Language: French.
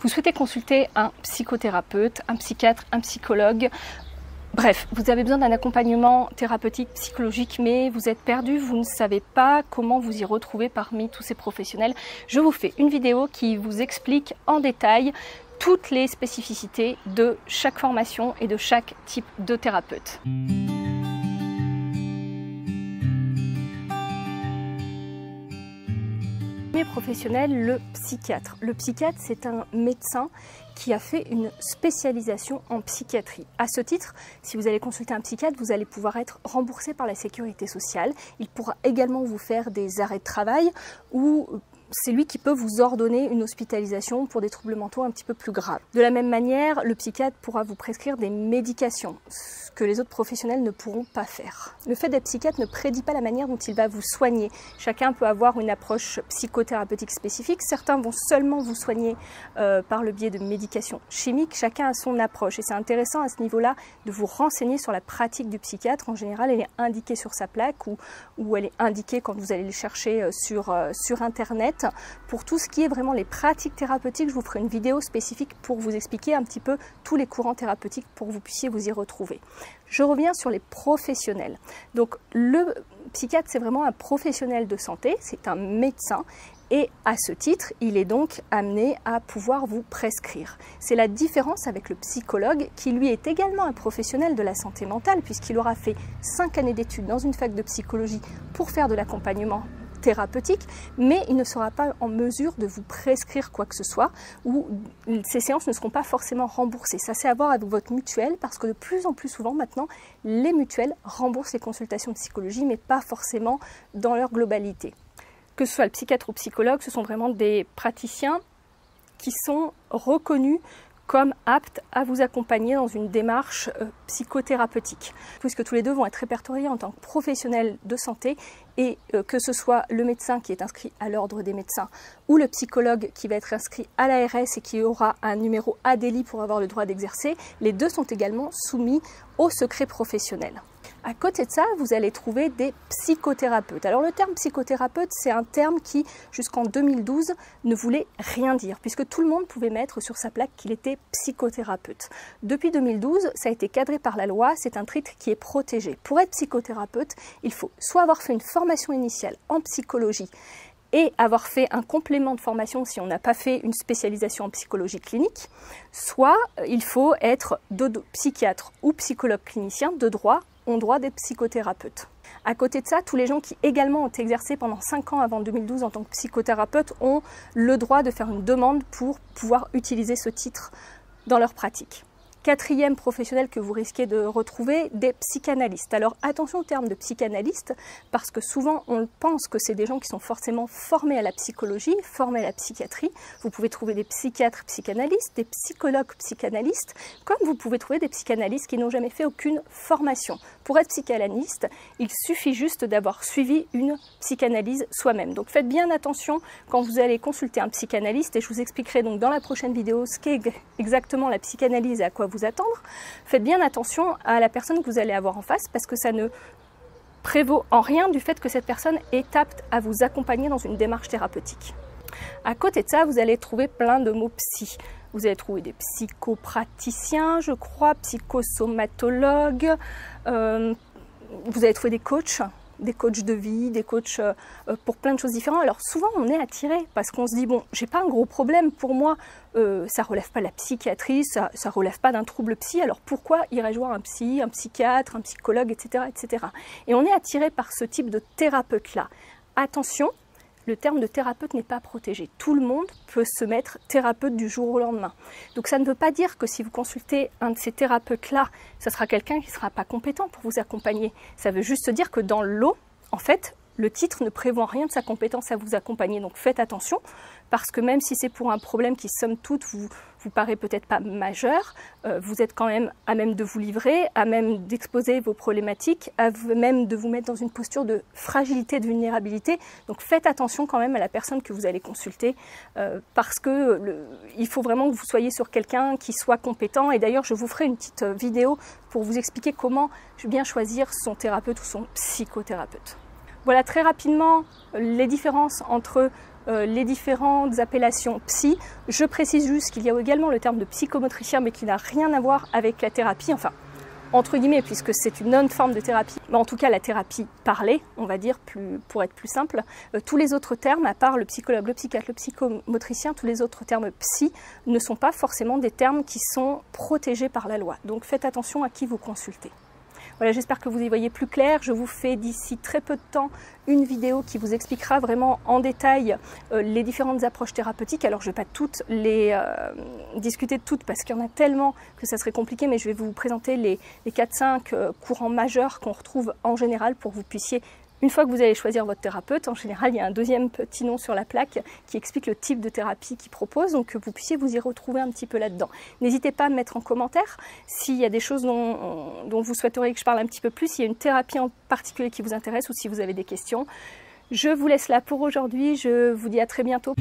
Vous souhaitez consulter un psychothérapeute, un psychiatre, un psychologue. Bref, vous avez besoin d'un accompagnement thérapeutique, psychologique, mais vous êtes perdu, vous ne savez pas comment vous y retrouver parmi tous ces professionnels. Je vous fais une vidéo qui vous explique en détail toutes les spécificités de chaque formation et de chaque type de thérapeute. Premier professionnel, le psychiatre. Le psychiatre, c'est un médecin qui a fait une spécialisation en psychiatrie. À ce titre, si vous allez consulter un psychiatre, vous allez pouvoir être remboursé par la sécurité sociale. Il pourra également vous faire des arrêts de travail ou c'est lui qui peut vous ordonner une hospitalisation pour des troubles mentaux un petit peu plus graves. De la même manière, le psychiatre pourra vous prescrire des médications, ce que les autres professionnels ne pourront pas faire. Le fait d'être psychiatre ne prédit pas la manière dont il va vous soigner. Chacun peut avoir une approche psychothérapeutique spécifique. Certains vont seulement vous soigner par le biais de médications chimiques. Chacun a son approche et c'est intéressant à ce niveau-là de vous renseigner sur la pratique du psychiatre. En général, elle est indiquée sur sa plaque ou elle est indiquée quand vous allez le chercher sur Internet. Pour tout ce qui est vraiment les pratiques thérapeutiques, je vous ferai une vidéo spécifique pour vous expliquer un petit peu tous les courants thérapeutiques pour que vous puissiez vous y retrouver. Je reviens sur les professionnels. Donc le psychiatre, c'est vraiment un professionnel de santé, c'est un médecin et à ce titre, il est donc amené à pouvoir vous prescrire. C'est la différence avec le psychologue qui lui est également un professionnel de la santé mentale puisqu'il aura fait 5 années d'études dans une fac de psychologie pour faire de l'accompagnement thérapeutique, mais il ne sera pas en mesure de vous prescrire quoi que ce soit ou ces séances ne seront pas forcément remboursées. Ça, c'est à voir avec votre mutuelle parce que de plus en plus souvent maintenant, les mutuelles remboursent les consultations de psychologie, mais pas forcément dans leur globalité. Que ce soit le psychiatre ou le psychologue, ce sont vraiment des praticiens qui sont reconnus comme aptes à vous accompagner dans une démarche psychothérapeutique, puisque tous les deux vont être répertoriés en tant que professionnels de santé et que ce soit le médecin qui est inscrit à l'ordre des médecins ou le psychologue qui va être inscrit à l'ARS et qui aura un numéro ADELI pour avoir le droit d'exercer, les deux sont également soumis au secret professionnel. À côté de ça, vous allez trouver des psychothérapeutes. Alors le terme psychothérapeute, c'est un terme qui, jusqu'en 2012, ne voulait rien dire, puisque tout le monde pouvait mettre sur sa plaque qu'il était psychothérapeute. Depuis 2012, ça a été cadré par la loi, c'est un titre qui est protégé. Pour être psychothérapeute, il faut soit avoir fait une formation initiale en psychologie, et avoir fait un complément de formation si on n'a pas fait une spécialisation en psychologie clinique, soit il faut être psychiatre ou psychologue clinicien de droit, ont droit d'être psychothérapeutes. À côté de ça, tous les gens qui également ont exercé pendant 5 ans avant 2012 en tant que psychothérapeute ont le droit de faire une demande pour pouvoir utiliser ce titre dans leur pratique. Quatrième professionnel que vous risquez de retrouver, des psychanalystes. Alors attention au terme de psychanalyste, parce que souvent on pense que c'est des gens qui sont forcément formés à la psychologie, formés à la psychiatrie. Vous pouvez trouver des psychiatres psychanalystes, des psychologues psychanalystes, comme vous pouvez trouver des psychanalystes qui n'ont jamais fait aucune formation. Pour être psychanalyste, il suffit juste d'avoir suivi une psychanalyse soi-même. Donc faites bien attention quand vous allez consulter un psychanalyste, et je vous expliquerai donc dans la prochaine vidéo ce qu'est exactement la psychanalyse et à quoi vous attendre. Faites bien attention à la personne que vous allez avoir en face parce que ça ne prévaut en rien du fait que cette personne est apte à vous accompagner dans une démarche thérapeutique. À côté de ça, vous allez trouver plein de mots psy. Vous allez trouver des psychopraticiens, je crois, psychosomatologues, vous allez trouver des coachs de vie, des coachs pour plein de choses différentes. Alors souvent on est attiré parce qu'on se dit bon, j'ai pas un gros problème, pour moi ça relève pas de la psychiatrie, ça relève pas d'un trouble psy, alors pourquoi irais-je voir un psy, un psychiatre, un psychologue, etc., etc. Et on est attiré par ce type de thérapeute là. Attention, le terme de thérapeute n'est pas protégé. Tout le monde peut se mettre thérapeute du jour au lendemain. Donc ça ne veut pas dire que si vous consultez un de ces thérapeutes-là, ça sera quelqu'un qui ne sera pas compétent pour vous accompagner. Ça veut juste dire que dans l'eau, en fait, le titre ne prévoit rien de sa compétence à vous accompagner. Donc faites attention, parce que même si c'est pour un problème qui, somme toute, vous paraît peut-être pas majeur, vous êtes quand même à même de vous livrer, à même d'exposer vos problématiques, à même de vous mettre dans une posture de fragilité, de vulnérabilité. Donc faites attention quand même à la personne que vous allez consulter, parce que il faut vraiment que vous soyez sur quelqu'un qui soit compétent. Et d'ailleurs, je vous ferai une petite vidéo pour vous expliquer comment bien choisir son thérapeute ou son psychothérapeute. Voilà très rapidement les différences entre les différentes appellations psy. Je précise juste qu'il y a également le terme de psychomotricien, mais qui n'a rien à voir avec la thérapie, enfin, entre guillemets, puisque c'est une autre forme de thérapie, mais en tout cas la thérapie parlée, on va dire, pour être plus simple. Tous les autres termes, à part le psychologue, le psychiatre, le psychomotricien, tous les autres termes psy ne sont pas forcément des termes qui sont protégés par la loi. Donc faites attention à qui vous consultez. Voilà, j'espère que vous y voyez plus clair. Je vous fais d'ici très peu de temps une vidéo qui vous expliquera vraiment en détail les différentes approches thérapeutiques. Alors je ne vais pas toutes les discuter de toutes parce qu'il y en a tellement que ça serait compliqué, mais je vais vous présenter les 4-5 courants majeurs qu'on retrouve en général pour que vous puissiez, une fois que vous allez choisir votre thérapeute, en général, il y a un deuxième petit nom sur la plaque qui explique le type de thérapie qu'il propose, donc que vous puissiez vous y retrouver un petit peu là-dedans. N'hésitez pas à me mettre en commentaire s'il y a des choses dont vous souhaiteriez que je parle un petit peu plus, s'il y a une thérapie en particulier qui vous intéresse ou si vous avez des questions. Je vous laisse là pour aujourd'hui, je vous dis à très bientôt.